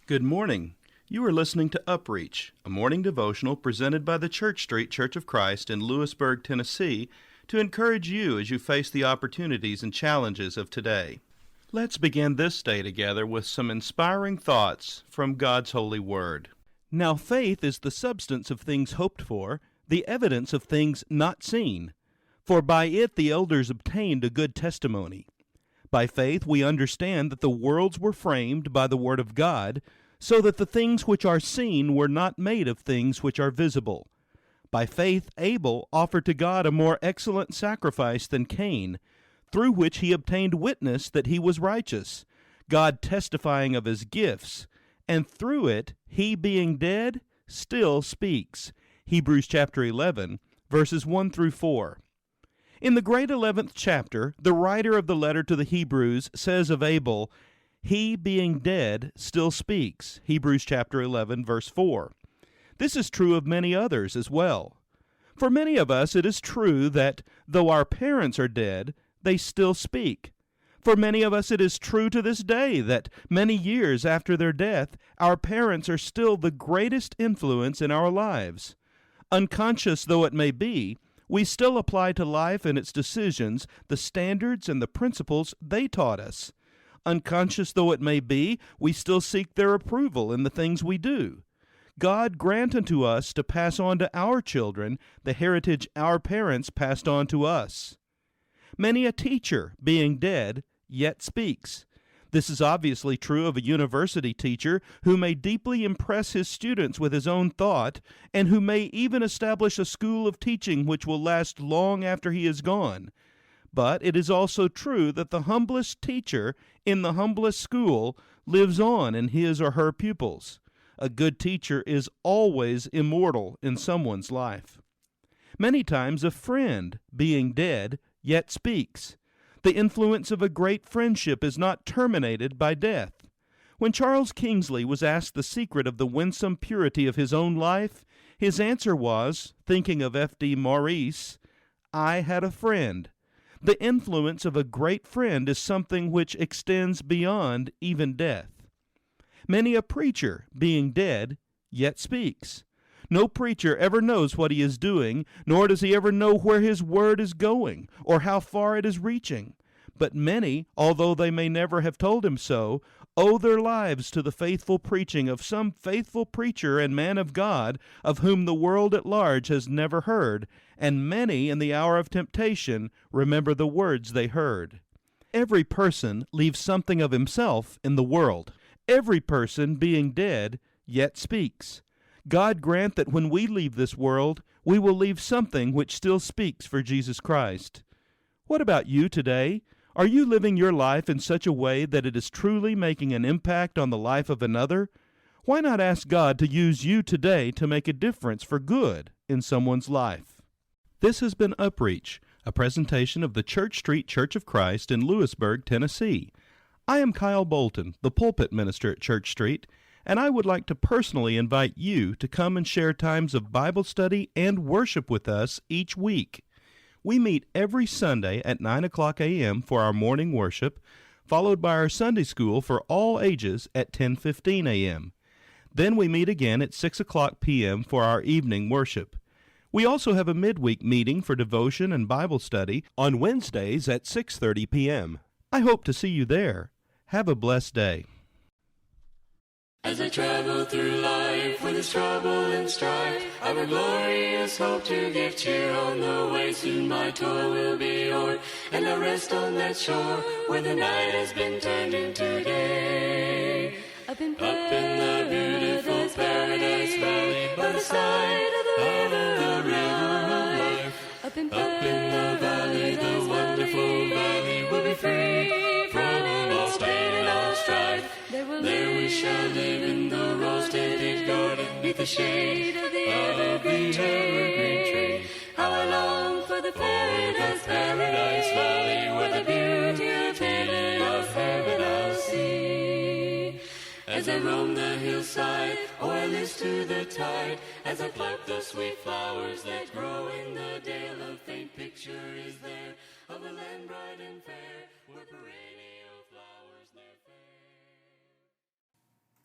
Good morning. You are listening to UpReach, a morning devotional presented by the Church Street Church of Christ in Lewisburg, Tennessee, to encourage you as you face the opportunities and challenges of today. Let's begin this day together with some inspiring thoughts from God's holy word. Now faith is the substance of things hoped for, the evidence of things not seen. For by it the elders obtained a good testimony. By faith we understand that the worlds were framed by the word of God, so that the things which are seen were not made of things which are visible. By faith Abel offered to God a more excellent sacrifice than Cain, through which he obtained witness that he was righteous, God testifying of his gifts, and through it he, being dead, still speaks. Hebrews chapter 11, verses 1 through 4. In the great 11th chapter, the writer of the letter to the Hebrews says of Abel, "He, being dead, still speaks." Hebrews chapter 11, verse 4. This is true of many others as well. For many of us, it is true that though our parents are dead, they still speak. For many of us, it is true to this day that many years after their death, our parents are still the greatest influence in our lives. Unconscious though it may be, we still apply to life and its decisions the standards and the principles they taught us. Unconscious though it may be, we still seek their approval in the things we do. God grant unto us to pass on to our children the heritage our parents passed on to us. Many a teacher, being dead, yet speaks. This is obviously true of a university teacher who may deeply impress his students with his own thought, and who may even establish a school of teaching which will last long after he is gone. But it is also true that the humblest teacher in the humblest school lives on in his or her pupils. A good teacher is always immortal in someone's life. Many times a friend, being dead, yet speaks. The influence of a great friendship is not terminated by death. When Charles Kingsley was asked the secret of the winsome purity of his own life, his answer was, thinking of F.D. Maurice, "I had a friend." The influence of a great friend is something which extends beyond even death. Many a preacher, being dead, yet speaks. No preacher ever knows what he is doing, nor does he ever know where his word is going, or how far it is reaching. But many, although they may never have told him so, owe their lives to the faithful preaching of some faithful preacher and man of God of whom the world at large has never heard, and many in the hour of temptation remember the words they heard. Every person leaves something of himself in the world. Every person, being dead, yet speaks. God grant that when we leave this world, we will leave something which still speaks for Jesus Christ. What about you today? Are you living your life in such a way that it is truly making an impact on the life of another? Why not ask God to use you today to make a difference for good in someone's life? This has been UpReach, a presentation of the Church Street Church of Christ in Lewisburg, Tennessee. I am Kyle Bolton, the pulpit minister at Church Street, and I would like to personally invite you to come and share times of Bible study and worship with us each week. We meet every Sunday at 9 o'clock a.m. for our morning worship, followed by our Sunday school for all ages at 10:15 a.m. Then we meet again at 6 o'clock p.m. for our evening worship. We also have a midweek meeting for devotion and Bible study on Wednesdays at 6:30 p.m. I hope to see you there. Have a blessed day. As I travel through life with its trouble and strife, I've a glorious hope to give cheer on the way. Soon my toil will be o'er, and I'll rest on that shore where the night has been turned into day. Up in the beautiful Paradise Valley, by the side of the river of life. Up in the valley, the wonderful valley, will be free from all stain and all strife. There we shall live in the rose-tinted garden, beneath the shade of the evergreen tree. How I long for the Paradise Valley, where the beauty of heaven I'll see. As I roam the hillside, or I listen to the tide, as I pluck the sweet flowers that grow in the dale, a faint picture is there of a land bright and fair, where parading